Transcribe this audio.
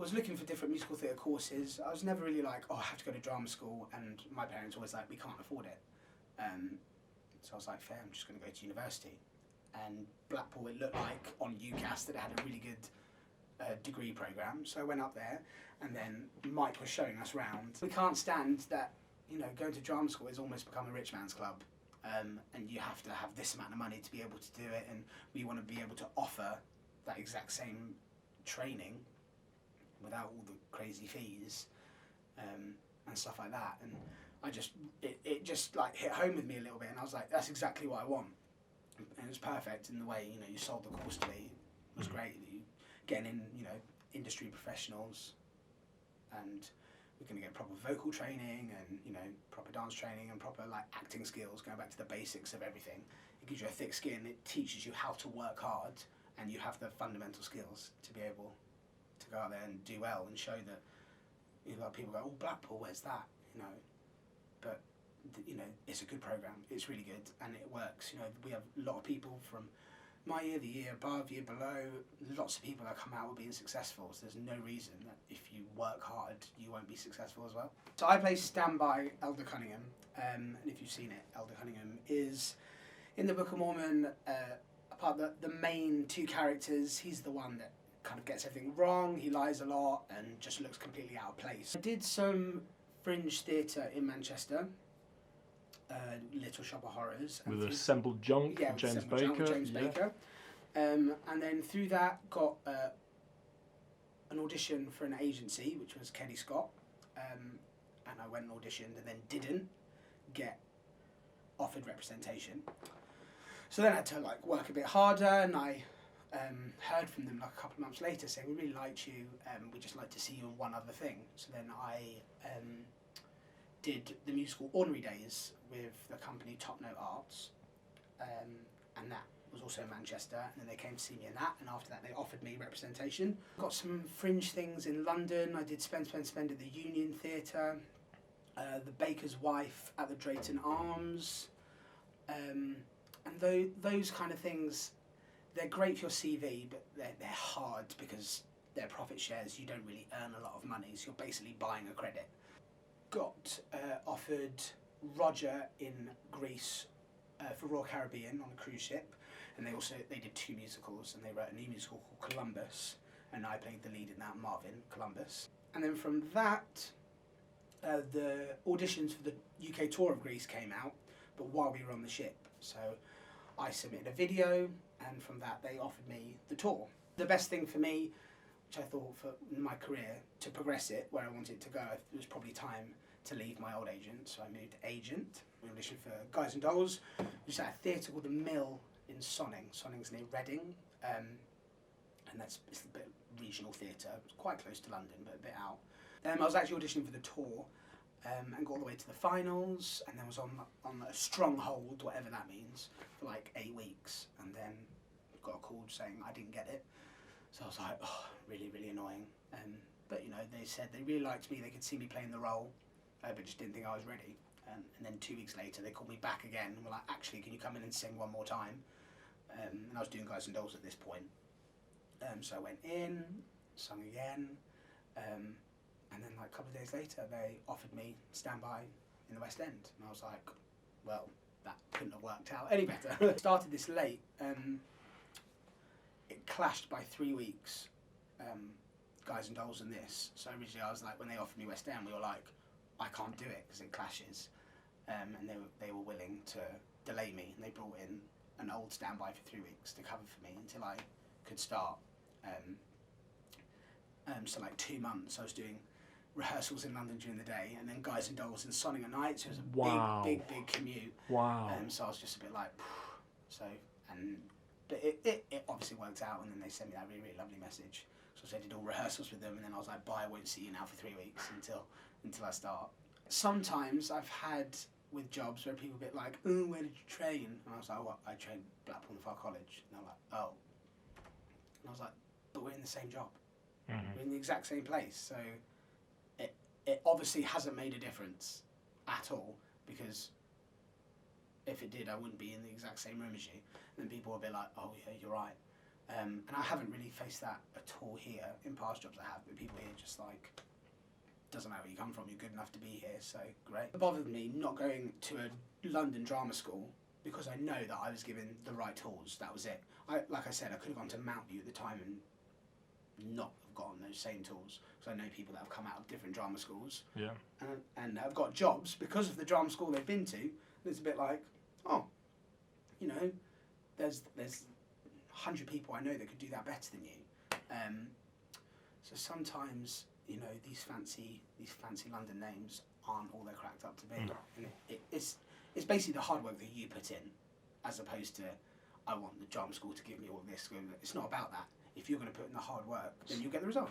was looking for different musical theatre courses. I was never really like, oh, I have to go to drama school, and my parents were always like, we can't afford it. So I was like, fair, I'm just going to go to university. And Blackpool, it looked like on UCAS that it had a really good degree programme. So I went up there, and then Mike was showing us round. We can't stand that, you know, going to drama school has almost become a rich man's club. And you have to have this amount of money to be able to do it, and we want to be able to offer that exact same training without all the crazy fees and stuff like that. And it just like hit home with me a little bit, and I was like, that's exactly what I want. And it was perfect in the way, you know, you sold the course to me. It was great. You getting in, you know, industry professionals, and we're going to get proper vocal training and, you know, proper dance training and proper like acting skills, going back to the basics of everything. It gives you a thick skin. It teaches you how to work hard, and you have the fundamental skills to be able to go out there and do well and show that, you know, people go, oh, Blackpool, where's that? You know, but you know, it's a good program. It's really good, and it works. You know, we have a lot of people from my year, the year above, year below. Lots of people that come out will being successful. So there's no reason that if you work hard, you won't be successful as well. So I play standby Elder Cunningham, and if you've seen it, Elder Cunningham is in the Book of Mormon. Apart the main two characters, he's the one that kind of gets everything wrong. He lies a lot and just looks completely out of place. I did some fringe theatre in Manchester. Little Shop of Horrors. With Assembled Junk, yeah, James Assembled Junk Baker. with James Baker. And then through that got an audition for an agency, which was Kenny Scott. And I went and auditioned and then didn't get offered representation. So then I had to like work a bit harder, and I heard from them like a couple of months later saying, we really liked you, we'd just like to see you in one other thing. So then I did the musical Ordinary Days with the company Top Note Arts, and that was also in Manchester, and then they came to see me in that, and after that they offered me representation. Got some fringe things in London. I did Spend at the Union Theatre, The Baker's Wife at the Drayton Arms, and those kind of things, they're great for your CV, but they're hard because they're profit shares. You don't really earn a lot of money, so you're basically buying a credit. Got offered Roger in Greece for Royal Caribbean on a cruise ship, and they did 2 musicals, and they wrote a new musical called Columbus, and I played the lead in that, Marvin Columbus. And then from that, the auditions for the UK tour of Greece came out, but while we were on the ship, so I submitted a video, and from that they offered me the tour. The best thing for me, which I thought for my career, to progress it where I wanted it to go, it was probably time to leave my old agent, so I moved agent. We auditioned for Guys and Dolls, which is at a theatre called The Mill in Sonning. Sonning's near Reading, and it's a bit regional theatre. It's quite close to London, but a bit out. I was actually auditioning for the tour, and got all the way to the finals, and then was on a stronghold, whatever that means, for like 8 weeks, and then got a call saying I didn't get it. So I was like, oh, really, really annoying. But you know, they said they really liked me, they could see me playing the role, but just didn't think I was ready. And then 2 weeks later, they called me back again and were like, actually, can you come in and sing one more time? And I was doing Guys and Dolls at this point. So I went in, sung again, and then like a couple of days later, they offered me standby in the West End. And I was like, well, that couldn't have worked out any better. Started this late. It clashed by 3 weeks, Guys and Dolls and this. So originally I was like, when they offered me West End, we were like, I can't do it because it clashes. And they were willing to delay me, and they brought in an old standby for 3 weeks to cover for me until I could start. So like 2 months I was doing rehearsals in London during the day, and then Guys and Dolls in Sonning at night, so it was a big commute. Wow. So I was just a bit like, but it obviously worked out, and then they sent me that really, really lovely message. So I did all rehearsals with them, and then I was like, bye, I won't see you now for 3 weeks until I start. Sometimes I've had with jobs where people get like, oh, where did you train? And I was like, what? I trained Blackpool Far College. And they're like, oh. And I was like, but we're in the same job. Mm-hmm. We're in the exact same place. So it obviously hasn't made a difference at all, because if it did, I wouldn't be in the exact same room as you. And then people would be like, oh yeah, you're right. And I haven't really faced that at all here. In past jobs I have, but people here just like, doesn't matter where you come from, you're good enough to be here, so great. It bothered me not going to a London drama school because I know that I was given the right tools. That was it. Like I said, I could have gone to Mountview at the time and not have gotten those same tools, because I know people that have come out of different drama schools and have got jobs because of the drama school they've been to. And it's a bit like, oh, you know, there's 100 people I know that could do that better than you. So sometimes, you know, these fancy London names aren't all they're cracked up to be. No. And it's basically the hard work that you put in, as opposed to, I want the drama school to give me all this. It's not about that. If you're going to put in the hard work, then you'll get the result.